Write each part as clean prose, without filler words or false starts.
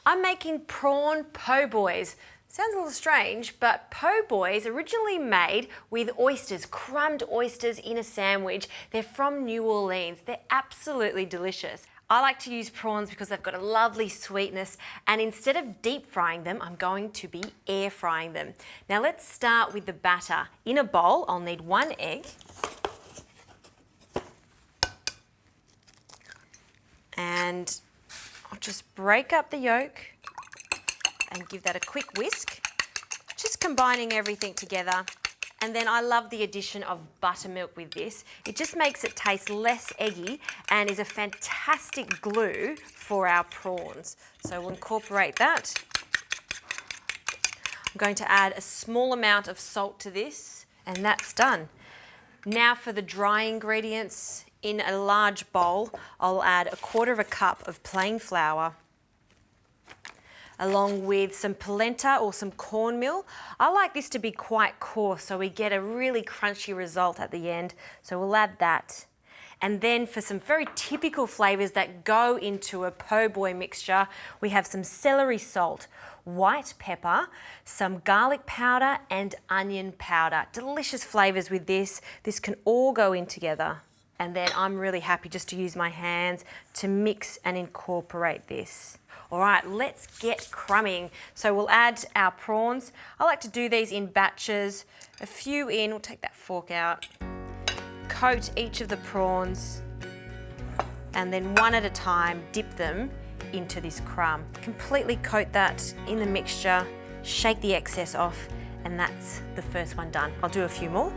I'm making prawn po' boys. Sounds a little strange, but po' boys originally made with oysters, crumbed oysters in a sandwich. They're from New Orleans. They're absolutely delicious. I like to use prawns because they've got a lovely sweetness, and instead of deep frying them, I'm going to be air frying them. Now let's start with the batter. In a bowl, I'll need 1 egg. And I'll just break up the yolk and give that a quick whisk, just combining everything together. And then I love the addition of buttermilk with this. It just makes it taste less eggy and is a fantastic glue for our prawns. So we'll incorporate that. I'm going to add a small amount of salt to this, and that's done. Now for the dry ingredients. In a large bowl, I'll add 1/4 cup of plain flour, along with some polenta or some cornmeal. I like this to be quite coarse so we get a really crunchy result at the end. So we'll add that. And then for some very typical flavours that go into a po' boy mixture, we have some celery salt, white pepper, some garlic powder and onion powder. Delicious flavours with this. This can all go in together. And then I'm really happy just to use my hands to mix and incorporate this. All right, let's get crumbing. So we'll add our prawns. I like to do these in batches, a few in, we'll take that fork out, coat each of the prawns, and then one at a time, dip them into this crumb. Completely coat that in the mixture, shake the excess off, and that's the first one done. I'll do a few more.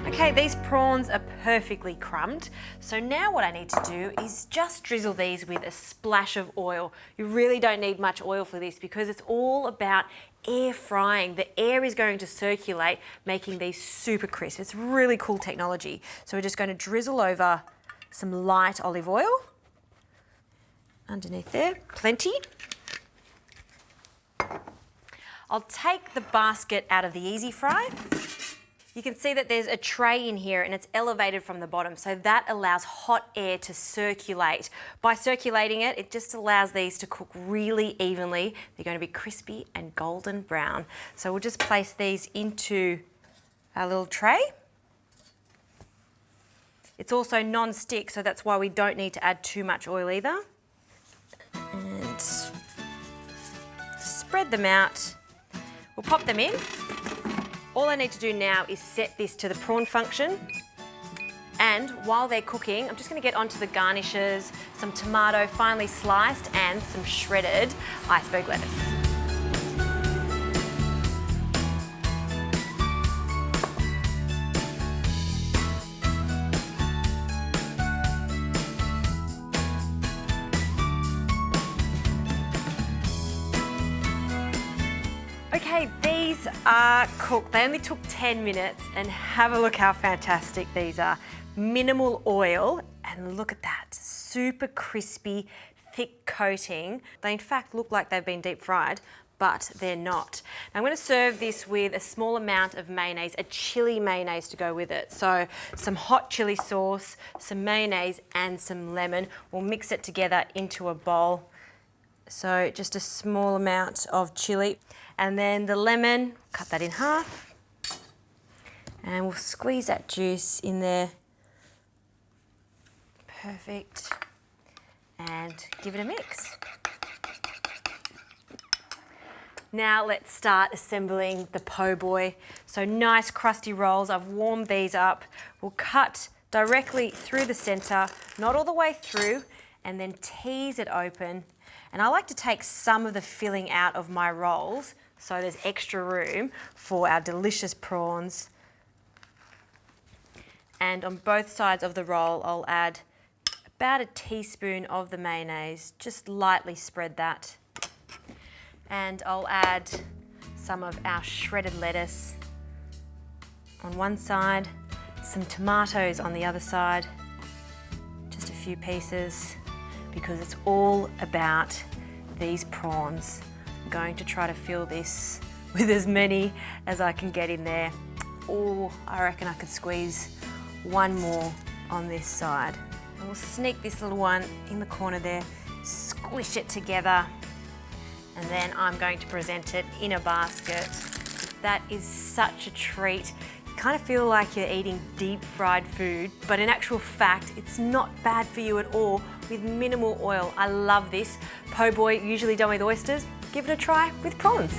Okay, these prawns are perfectly crumbed. So now what I need to do is just drizzle these with a splash of oil. You really don't need much oil for this because it's all about air frying. The air is going to circulate, making these super crisp. It's really cool technology. So we're just going to drizzle over some light olive oil. Underneath there, plenty. I'll take the basket out of the Easy Fry. You can see that there's a tray in here and it's elevated from the bottom, so that allows hot air to circulate. By circulating it, it just allows these to cook really evenly. They're going to be crispy and golden brown. So we'll just place these into our little tray. It's also non-stick, so that's why we don't need to add too much oil either. And spread them out. We'll pop them in. All I need to do now is set this to the prawn function. And while they're cooking, I'm just going to get onto the garnishes, some tomato finely sliced and some shredded iceberg lettuce. Okay, these are cooked. They only took 10 minutes, and have a look how fantastic these are. Minimal oil, and look at that, super crispy, thick coating. They in fact look like they've been deep fried, but they're not. Now I'm going to serve this with a small amount of mayonnaise, a chili mayonnaise to go with it. So some hot chili sauce, some mayonnaise and some lemon. We'll mix it together into a bowl. So just a small amount of chili. And then the lemon, cut that in half. And we'll squeeze that juice in there. Perfect. And give it a mix. Now let's start assembling the po' boy. So nice crusty rolls. I've warmed these up. We'll cut directly through the center, not all the way through, and then tease it open. And I like to take some of the filling out of my rolls so there's extra room for our delicious prawns. And on both sides of the roll, I'll add about a teaspoon of the mayonnaise, just lightly spread that. And I'll add some of our shredded lettuce on one side, some tomatoes on the other side, just a few pieces, because it's all about these prawns. I'm going to try to fill this with as many as I can get in there. Oh, I reckon I could squeeze one more on this side. And we'll sneak this little one in the corner there, squish it together, and then I'm going to present it in a basket. That is such a treat. You kind of feel like you're eating deep fried food, but in actual fact, it's not bad for you at all with minimal oil. I love this. Po' boy, usually done with oysters. Give it a try with prawns.